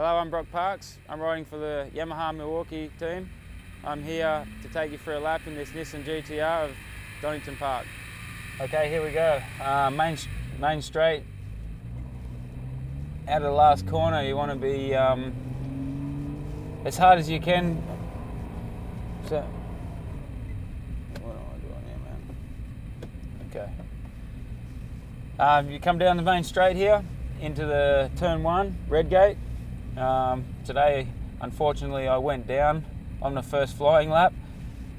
Hello, I'm Broc Parkes. I'm riding for the Yamaha Milwaukee team. I'm here to take you for a lap in this Nissan GT-R of Donington Park. Okay, here we go. Main straight. Out of the last corner, you want to be as hard as you can. So, what am I doing here, man? Okay. You come down the main straight here into the turn 1, red gate. Today, unfortunately, I went down on the first flying lap,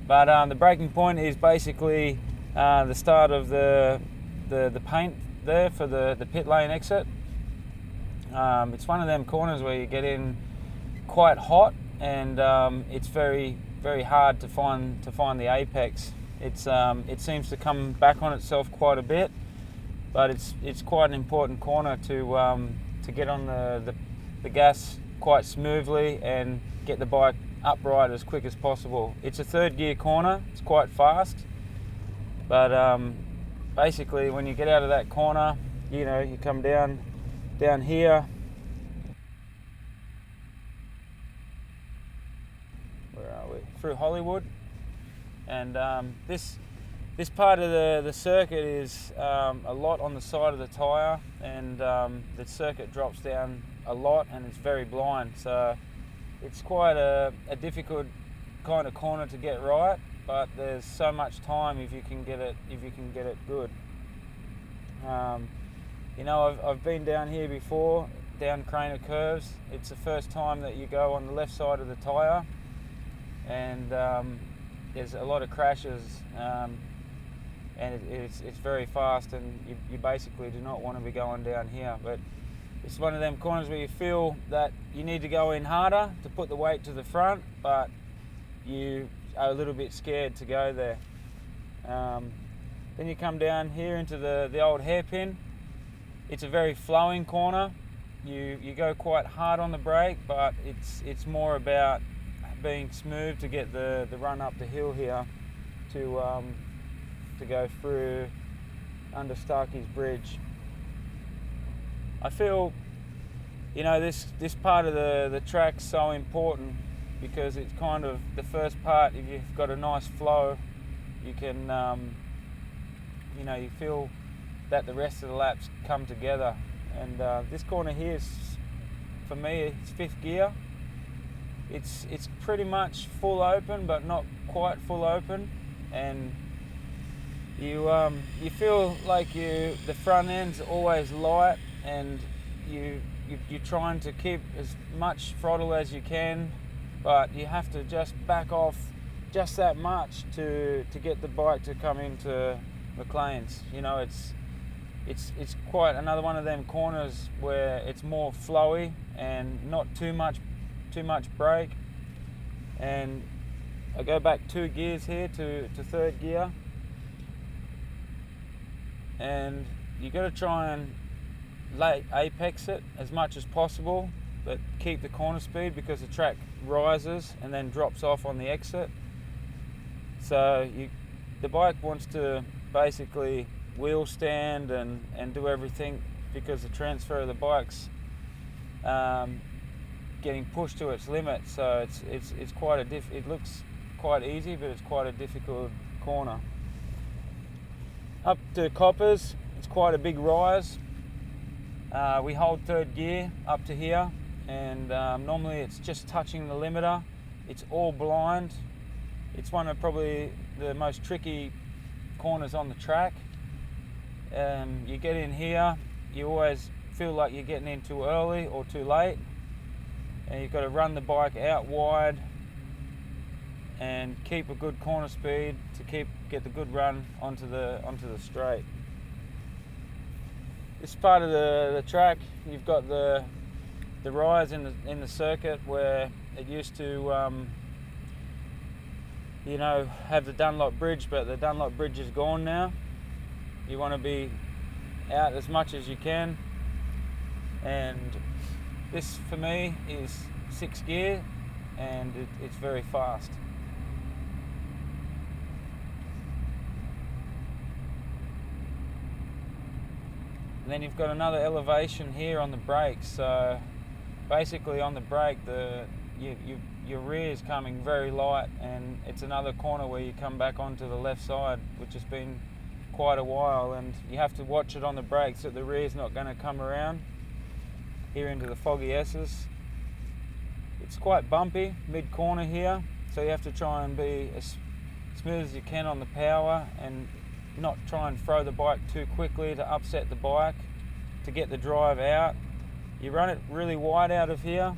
but the braking point is basically the start of the paint there for the pit lane exit. It's one of them corners where you get in quite hot, and it's very hard to find the apex. It seems to come back on itself quite a bit, but it's quite an important corner to get on the gas quite smoothly and get the bike upright as quick as possible. It's a third gear corner, it's quite fast, but basically when you get out of that corner, you come down here. Where are we? Through Hollywood, and this part of the circuit is a lot on the side of the tyre, and the circuit drops down a lot, and it's very blind, so it's quite a difficult kind of corner to get right, but there's so much time if you can get it good. I've been down here before, down Craner curves. It's the first time that you go on the left side of the tyre, and there's a lot of crashes, and it's very fast, and you basically do not want to be going down here. But it's one of them corners where you feel that you need to go in harder to put the weight to the front, but you are a little bit scared to go there. Then you come down here into the old hairpin. It's a very flowing corner. You go quite hard on the brake, but it's more about being smooth to get the run up the hill here to go through under Starkey's Bridge. I feel, this part of the track's so important because it's kind of the first part. If you've got a nice flow, you can, you feel that the rest of the laps come together. And this corner here is, for me, it's 5th gear. It's pretty much full open, but not quite full open, and you feel like the front end's always light, and you're trying to keep as much throttle as you can, but you have to just back off just that much to get the bike to come into McLean's. It's quite another one of them corners where it's more flowy and not too much brake. And I go back 2 gears here to 3rd gear, and you got to try and late apex it as much as possible, but keep the corner speed because the track rises and then drops off on the exit. So the bike wants to basically wheel stand and do everything because the transfer of the bike's getting pushed to its limit. So it's quite it looks quite easy, but it's quite a difficult corner. Up to Coppers, it's quite a big rise. We hold 3rd gear up to here, and normally it's just touching the limiter. It's all blind. It's one of probably the most tricky corners on the track. You get in here, you always feel like you're getting in too early or too late, and you've got to run the bike out wide and keep a good corner speed to get the good run onto the straight. This part of the track, you've got the rise in the circuit where it used to have the Dunlop Bridge, but the Dunlop Bridge is gone now. You want to be out as much as you can, and this for me is 6th gear, and it's very fast. And then you've got another elevation here on the brakes, so basically on the brake, your rear is coming very light, and it's another corner where you come back onto the left side, which has been quite a while, and you have to watch it on the brake so the rear's not going to come around here into the Foggy Essence. It's quite bumpy mid corner here, so you have to try and be as smooth as you can on the power and not try and throw the bike too quickly to upset the bike to get the drive out. You run it really wide out of here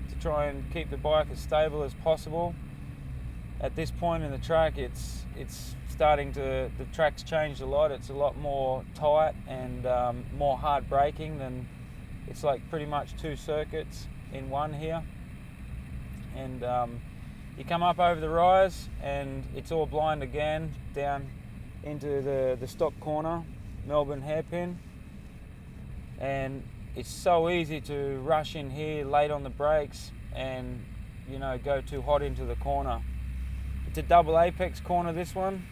to try and keep the bike as stable as possible. At this point in the track, it's starting to, the track's changed a lot. It's a lot more tight and more hard braking than, it's like pretty much 2 circuits in one here. And you come up over the rise and it's all blind again down into the stock corner, Melbourne hairpin. And it's so easy to rush in here late on the brakes and, you know, go too hot into the corner. It's a double apex corner, this one.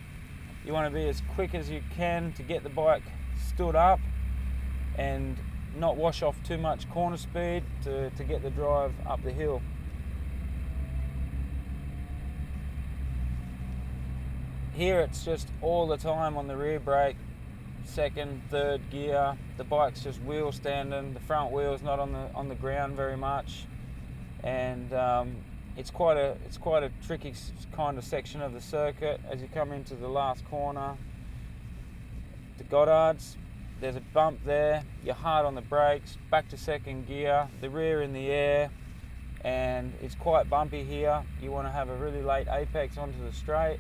You want to be as quick as you can to get the bike stood up and not wash off too much corner speed to get the drive up the hill. Here it's just all the time on the rear brake, second, third gear. The bike's just wheel standing. The front wheel's not on the ground very much, and it's quite a tricky kind of section of the circuit. As you come into the last corner, the Goddards, there's a bump there. You're hard on the brakes. Back to second gear. The rear in the air, and it's quite bumpy here. You want to have a really late apex onto the straight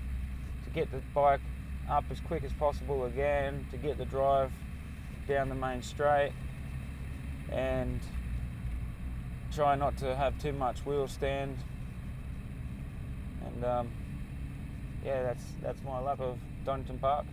to get the bike up as quick as possible again, to get the drive down the main straight, and try not to have too much wheel stand. And yeah, that's my lap of Donington Park.